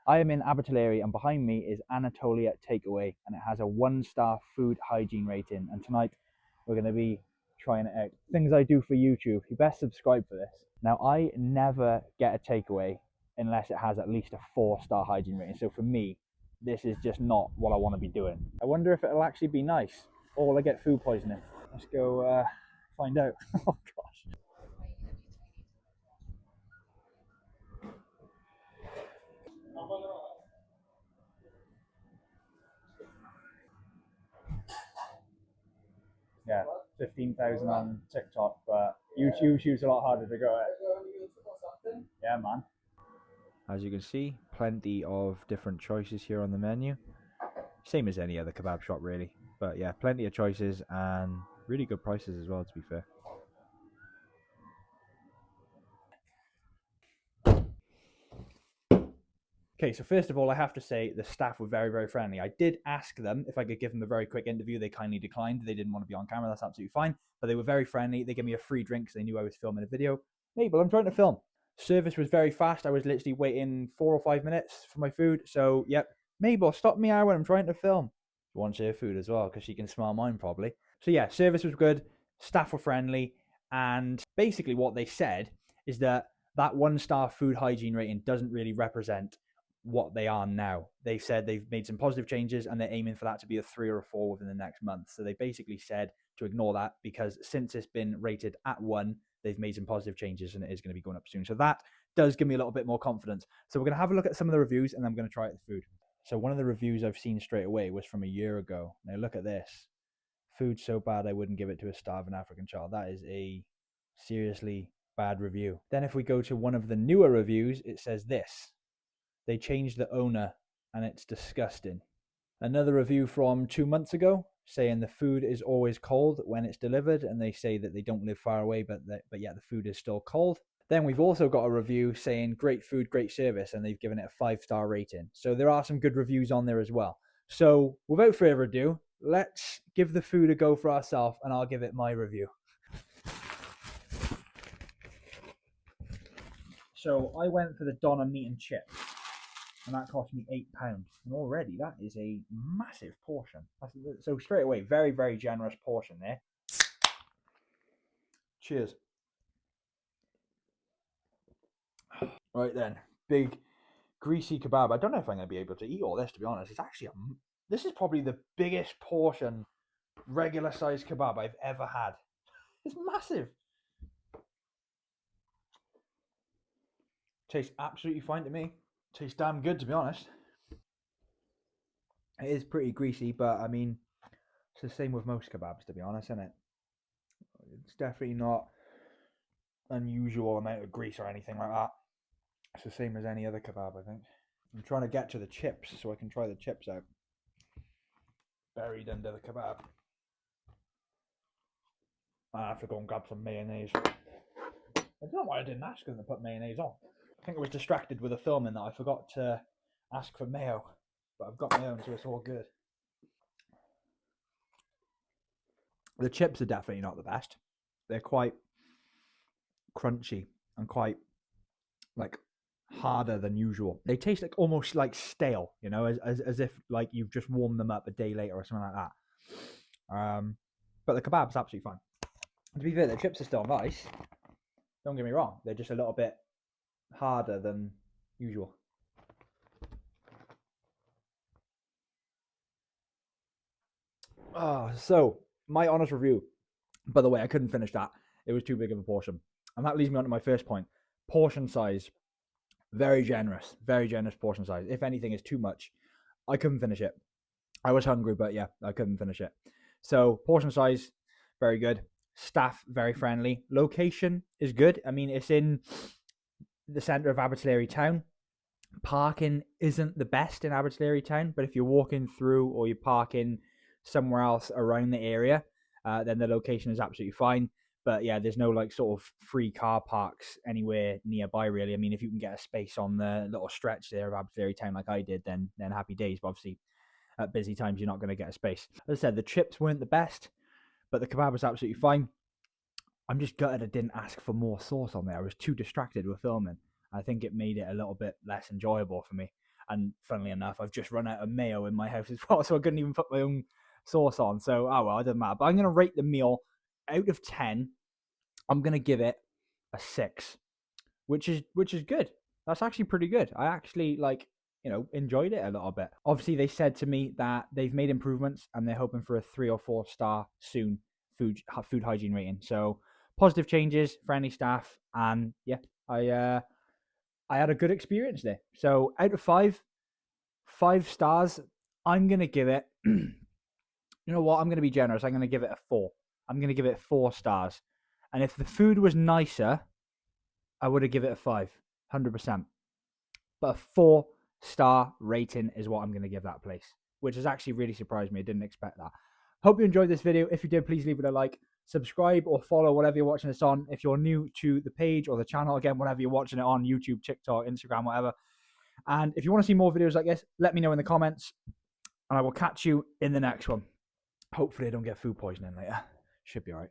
I am in Abertillery, and behind me is Anatolia Takeaway, and it has a 1-star food hygiene rating. And tonight we're going to be trying it out. Things I do for YouTube. You best subscribe for this. Now, I never get a takeaway unless it has at least a 4-star hygiene rating. So for me, this is just not what I want to be doing. I wonder if it'll actually be nice, or will I get food poisoning? Let's go find out. Oh gosh. Yeah, 15,000 on TikTok, but YouTube's a lot harder to go at. Yeah, man. As you can see, plenty of different choices here on the menu. Same as any other kebab shop, really. But yeah, plenty of choices and really good prices as well, to be fair. Okay, so first of all, I have to say the staff were very, very friendly. I did ask them if I could give them a very quick interview. They kindly declined. They didn't want to be on camera. That's absolutely fine. But they were very friendly. They gave me a free drink because they knew I was filming a video. Mabel, I'm trying to film. Service was very fast. I was literally waiting 4 or 5 minutes for my food. So, yep. Mabel, stop me out when I'm trying to film. She wants her food as well because she can smell mine probably. So, yeah, service was good. Staff were friendly. And basically what they said is that 1-star food hygiene rating doesn't really represent what they are now. They said they've made some positive changes and they're aiming for that to be a 3 or a 4 within the next month. So they basically said to ignore that because since it's been rated at 1, they've made some positive changes and it is going to be going up soon. So that does give me a little bit more confidence. So we're going to have a look at some of the reviews and I'm going to try out the food. So one of the reviews I've seen straight away was from a year ago. Now look at this. Food so bad I wouldn't give it to a starving African child. That is a seriously bad review. Then if we go to one of the newer reviews, it says this. They changed the owner and it's disgusting. Another review from 2 months ago saying the food is always cold when it's delivered, and they say that they don't live far away, but yeah, the food is still cold. Then we've also got a review saying great food, great service, and they've given it a 5-star rating. So there are some good reviews on there as well. So without further ado, let's give the food a go for ourselves, and I'll give it my review. So I went for the Donna meat and chips, and that cost me £8. And already that is a massive portion. So straight away, very, very generous portion there. Cheers. Right then, big greasy kebab. I don't know if I'm going to be able to eat all this, to be honest. It's actually this is probably the biggest portion regular sized kebab I've ever had. It's massive. Tastes absolutely fine to me. Tastes damn good, to be honest. It is pretty greasy, but I mean, it's the same with most kebabs, to be honest, isn't it? It's definitely not unusual amount of grease or anything like that. It's the same as any other kebab, I think. I'm trying to get to the chips so I can try the chips out. Buried under the kebab. I have to go and grab some mayonnaise. I don't know why I didn't ask them to put mayonnaise on. I think I was distracted with the filming that I forgot to ask for mayo. But I've got my own, so it's all good. The chips are definitely not the best. They're quite crunchy and quite like harder than usual. They taste like almost like stale, you know, as if like you've just warmed them up a day later or something like that. But the kebab's absolutely fine. To be fair, the chips are still nice. Don't get me wrong; they're just a little bit harder than usual. So my honest review. By the way, I couldn't finish that. It was too big of a portion, and that leads me on to my first point: portion size. Very generous portion size. If anything is too much, I couldn't finish it. I was hungry, but yeah, I couldn't finish it. So portion size, very good. Staff, very friendly. Location is good. I mean, it's in the centre of Abertillery town. Parking isn't the best in Abertillery town, but if you're walking through or you're parking somewhere else around the area, then the location is absolutely fine. But yeah, there's no like sort of free car parks anywhere nearby, really. I mean, if you can get a space on the little stretch there of Abertillery town like I did, then happy days. But obviously, at busy times, you're not going to get a space. As I said, the chips weren't the best, but the kebab was absolutely fine. I'm just gutted I didn't ask for more sauce on there. I was too distracted with filming. I think it made it a little bit less enjoyable for me. And funnily enough, I've just run out of mayo in my house as well, so I couldn't even put my own sauce on. So, oh well, it doesn't matter. But I'm going to rate the meal out of 10. I'm going to give it a 6, which is good. That's actually pretty good. I actually enjoyed it a little bit. Obviously, they said to me that they've made improvements and they're hoping for a 3 or 4 star soon food hygiene rating. So positive changes, friendly staff, and yeah, I had a good experience there. So out of 5 stars, I'm gonna give it. You know what? I'm gonna be generous. I'm gonna give it a 4. I'm gonna give it 4 stars. And if the food was nicer, I would have given it a 5, 100%. But a 4-star rating is what I'm going to give that place, which has actually really surprised me. I didn't expect that. Hope you enjoyed this video. If you did, please leave it a like, subscribe or follow whatever you're watching this on. If you're new to the page or the channel, again, whatever you're watching it on, YouTube, TikTok, Instagram, whatever. And if you want to see more videos like this, let me know in the comments and I will catch you in the next one. Hopefully I don't get food poisoning later. Should be all right.